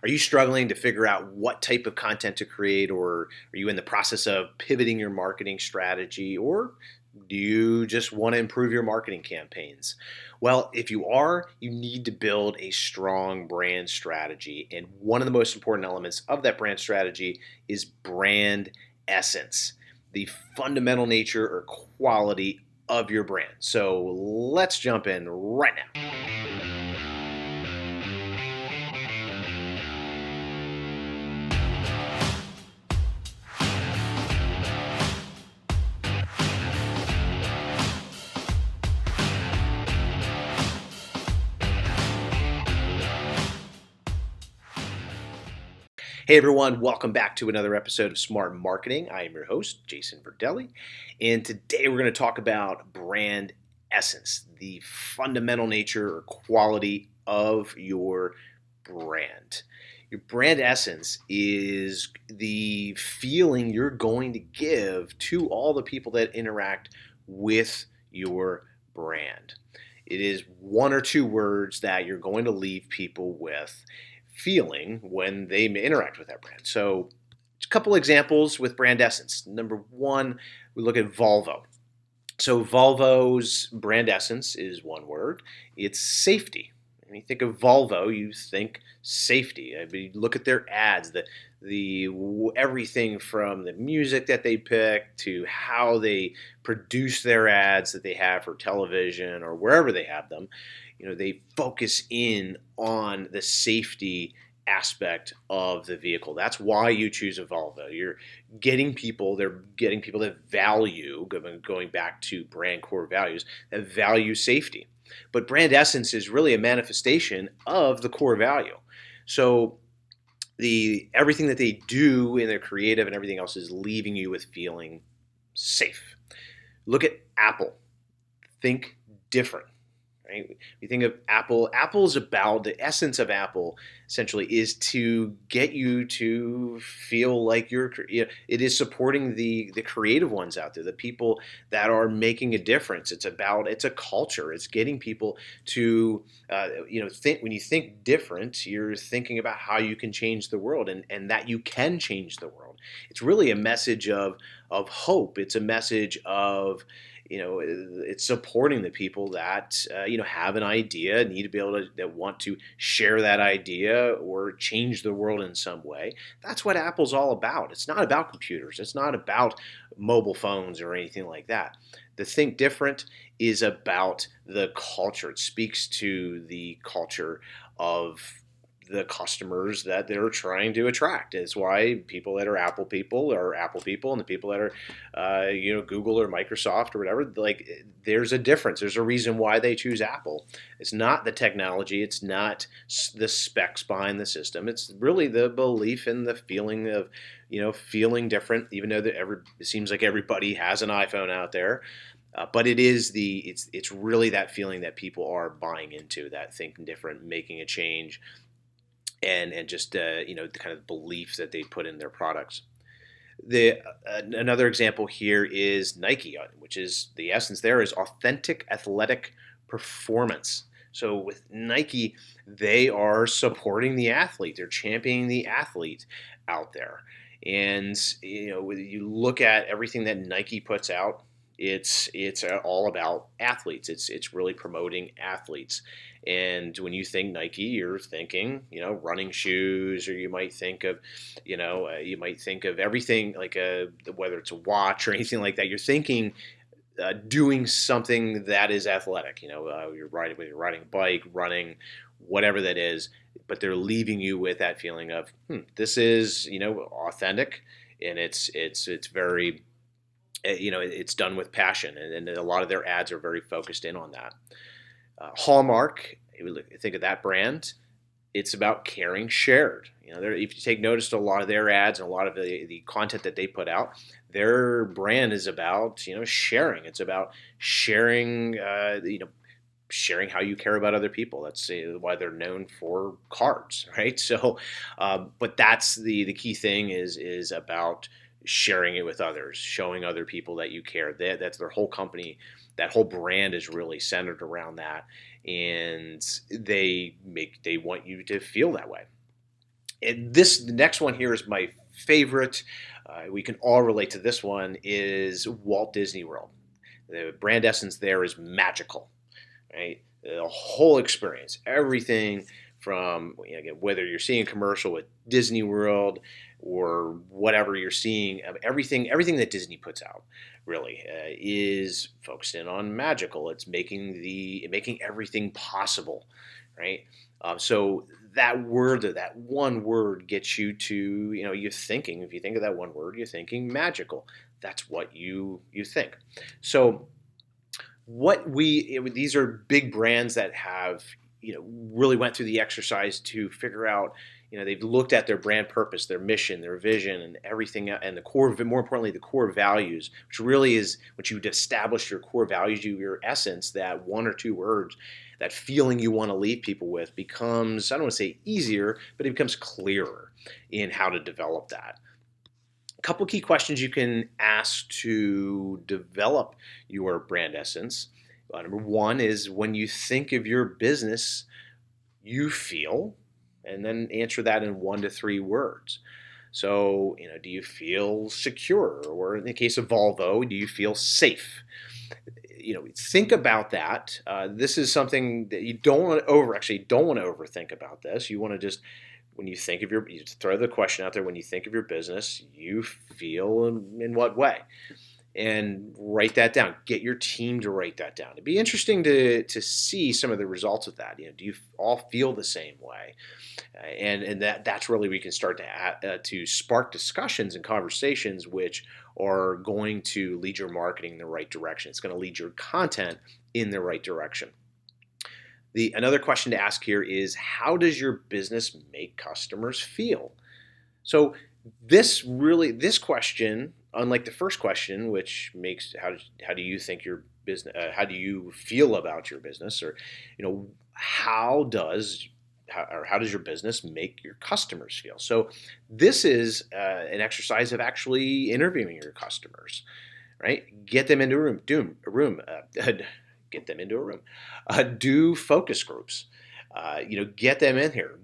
Are you struggling to figure out what type of content to create, or are you in the process of pivoting your marketing strategy, or do you just want to improve your marketing campaigns? Well, if you are, you need to build a strong brand strategy. And one of the most important elements of that brand strategy is brand essence, the fundamental nature or quality of your brand. So let's jump in right now. Hey everyone, welcome back to another episode of Smart Marketing. I am your host, Jason Verdelli, and today we're going to talk about brand essence, the fundamental nature or quality of your brand. Your brand essence is the feeling you're going to give to all the people that interact with your brand. It is one or two words that you're going to leave people with feeling when they interact with that brand. So, a couple examples with brand essence. Number one, we look at Volvo. So, Volvo's brand essence is one word. It's safety. When you think of Volvo, you think safety. I mean, you look at their ads, the everything from the music that they pick to how they produce their ads that they have for television or wherever they have them. They focus in on the safety aspect of the vehicle. That's why you choose a Volvo. They're getting people that value, going back to brand core values, that value safety. But brand essence is really a manifestation of the core value. So everything that they do in their creative and everything else is leaving you with feeling safe. Look at Apple. Think different. Right? You think of Apple. Apple's about the essence of Apple. Essentially, is to get you to feel like it is supporting the creative ones out there, the people that are making a difference. It's a culture. It's getting people to think. When you think different, you're thinking about how you can change the world, and that you can change the world. It's really a message of hope. It's a message of it's supporting the people that have an idea, need to be able to, that want to share that idea or change the world in some way. That's what Apple's all about. It's not about computers. It's not about mobile phones or anything like that. The Think Different is about the culture. It speaks to the culture of the customers that they're trying to attract. It's why people that are Apple people, and the people that are, Google or Microsoft or whatever. Like, there's a difference. There's a reason why they choose Apple. It's not the technology. It's not the specs behind the system. It's really the belief and the feeling of, feeling different. Even though it seems like everybody has an iPhone out there. But it's really that feeling that people are buying into, that thinking different, making a change, and just the kind of beliefs that they put in their products. Another example here is Nike, which is the essence there is authentic athletic performance. So with Nike, they are supporting the athlete. They're championing the athlete out there. And when you look at everything that Nike puts out, it's all about athletes. It's really promoting athletes. And when you think Nike, you're thinking, running shoes, or you might think of, everything like whether it's a watch or anything like that. You're thinking doing something that is athletic. You're riding a bike, running, whatever that is. But they're leaving you with that feeling of, this is authentic, and it's very it's done with passion, and a lot of their ads are very focused in on that. Hallmark, think of that brand. It's about caring shared. If you take notice to a lot of their ads and a lot of the content that they put out, their brand is about sharing. It's about sharing. Sharing how you care about other people. That's why they're known for cards, right? So, but that's the key thing is about sharing it with others, showing other people that you care. That's their whole company. That whole brand is really centered around that, and they want you to feel that way. And the next one here is my favorite. We can all relate to this one. Is Walt Disney World. The brand essence there is magical, right? The whole experience, everything from, again, whether you're seeing a commercial with Disney World or whatever you're seeing, everything that Disney puts out really is focused in on magical. It's making everything possible, right? So that word, that one word, gets you to, you're thinking. If you think of that one word, you're thinking magical. That's what you think. So these are big brands that have really went through the exercise to figure out, they've looked at their brand purpose, their mission, their vision, and everything, and the core, more importantly, the core values, which really is once you've established your core values, your essence, that one or two words, that feeling you want to leave people with becomes, I don't want to say easier, but it becomes clearer in how to develop that. A couple key questions you can ask to develop your brand essence. Number one is, when you think of your business, you feel, and then answer that in 1 to 3 words. So, do you feel secure? Or in the case of Volvo, do you feel safe? Think about that. This is something that you don't want to overthink about this. You want to just, when you think of you throw the question out there, when you think of your business, you feel in what way? And write that down. Get your team to write that down. It'd be interesting to see some of the results of that. Do you all feel the same way? And that's really, we can start to spark discussions and conversations, which are going to lead your marketing in the right direction. It's going to lead your content in the right direction. Another question to ask here is, how does your business make customers feel? So this question, unlike the first question, which makes how do you think your business, how do you feel about your business, or how does your business make your customers feel? So this is an exercise of actually interviewing your customers, right? Get them into a room. Get them into a room. Do focus groups. Get them in here.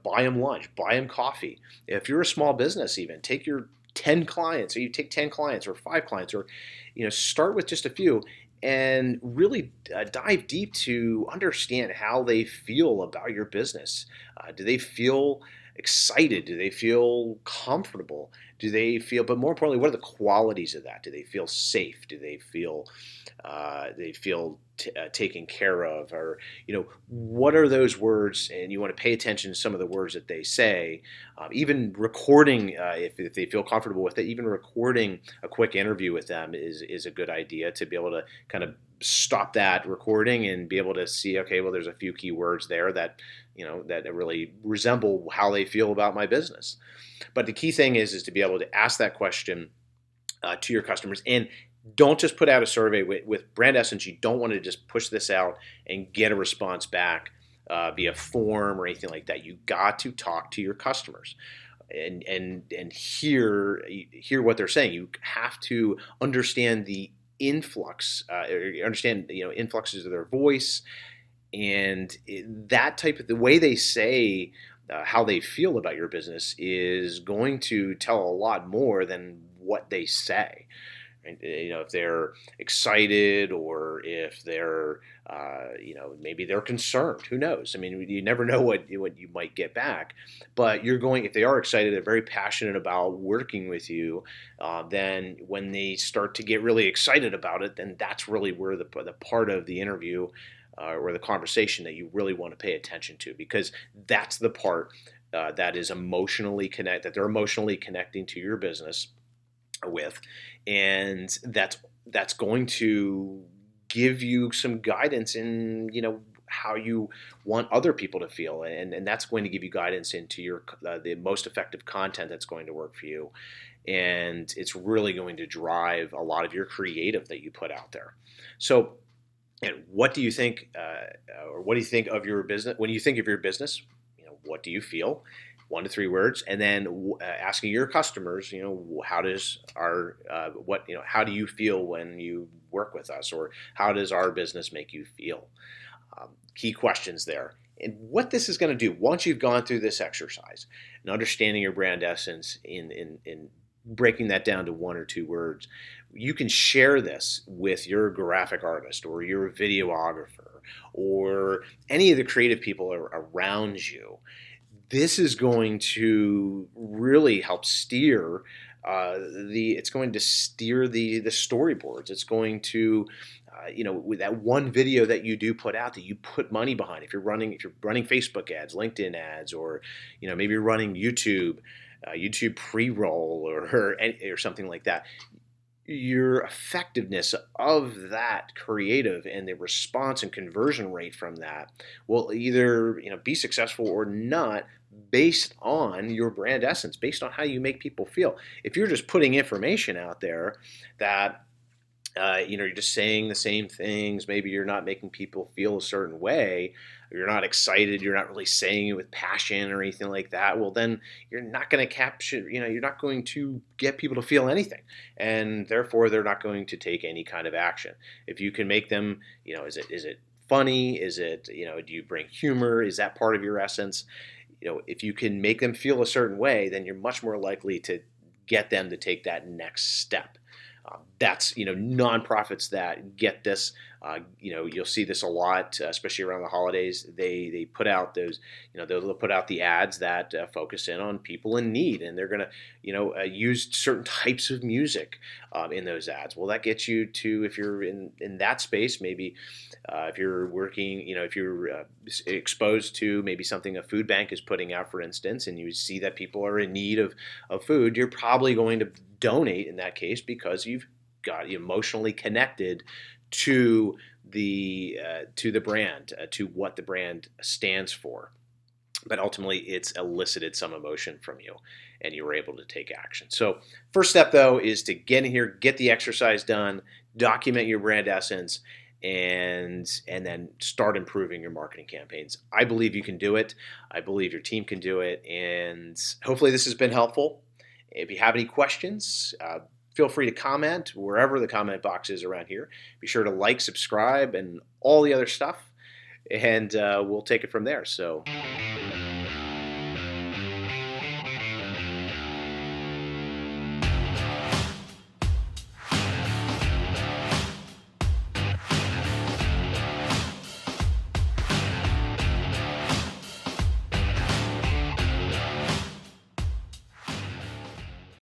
Buy them lunch. Buy them coffee. If you're a small business, even take your 10 clients, or you take 10 clients or 5 clients, or start with just a few, and really dive deep to understand how they feel about your business. Do they feel excited? Do they feel comfortable? Do they feel, but more importantly, what are the qualities of that? Do they feel safe? Do they feel taken care of? Or what are those words? And you want to pay attention to some of the words that they say. Even recording, if they feel comfortable with it, even recording a quick interview with them is a good idea, to be able to kind of stop that recording and be able to see, okay, well, there's a few key words there that that really resemble how they feel about my business. But the key thing is to be able to ask that question to your customers. And don't just put out a survey with brand essence. You don't want to just push this out and get a response back via form or anything like that. You got to talk to your customers and hear what they're saying. You have to understand the influx, influxes of their voice, and that type of, the way they say how they feel about your business is going to tell a lot more than what they say. And, if they're excited, or if they're, maybe they're concerned. Who knows? I mean, you never know what you might get back. But if they are excited, they're very passionate about working with you. Then when they start to get really excited about it, then that's really where the part of the interview or the conversation that you really want to pay attention to, because that's the part that they're emotionally connecting to your business with, and that's going to give you some guidance in how you want other people to feel, and that's going to give you guidance into your the most effective content that's going to work for you, and it's really going to drive a lot of your creative that you put out there. So, and what do you think, or what do you think of your business when you think of your business? What do you feel? 1 to 3 words, and then asking your customers, how does how do you feel when you work with us, or how does our business make you feel? Key questions there. And what this is going to do once you've gone through this exercise and understanding your brand essence in breaking that down to one or two words, you can share this with your graphic artist or your videographer or any of the creative people around you. This is going to really help steer it's going to steer the storyboards. It's going to with that one video that you do put out that you put money behind. If you're running Facebook ads, LinkedIn ads, or maybe you're running YouTube pre-roll or something like that, your effectiveness of that creative and the response and conversion rate from that will either be successful or not, based on your brand essence, based on how you make people feel. If you're just putting information out there that you're just saying the same things, maybe you're not making people feel a certain way, you're not excited, you're not really saying it with passion or anything like that, well, then you're not going to capture, you're not going to get people to feel anything. And therefore, they're not going to take any kind of action. If you can make them, is it funny? Is it, do you bring humor? Is that part of your essence? If you can make them feel a certain way, then you're much more likely to get them to take that next step. That's nonprofits that get this. You'll see this a lot, especially around the holidays. They put out those, they'll put out the ads that focus in on people in need, and they're gonna use certain types of music in those ads. Well, that gets you to, if you're in that space, maybe if you're working, if you're exposed to maybe something a food bank is putting out, for instance, and you see that people are in need of food, you're probably going to donate in that case because you've got emotionally connected to the brand, to what the brand stands for. But ultimately, it's elicited some emotion from you, and you were able to take action. So, first step though is to get in here, get the exercise done, document your brand essence, and then start improving your marketing campaigns. I believe you can do it. I believe your team can do it, and hopefully this has been helpful. If you have any questions, feel free to comment wherever the comment box is around here. Be sure to like, subscribe, and all the other stuff, and we'll take it from there. So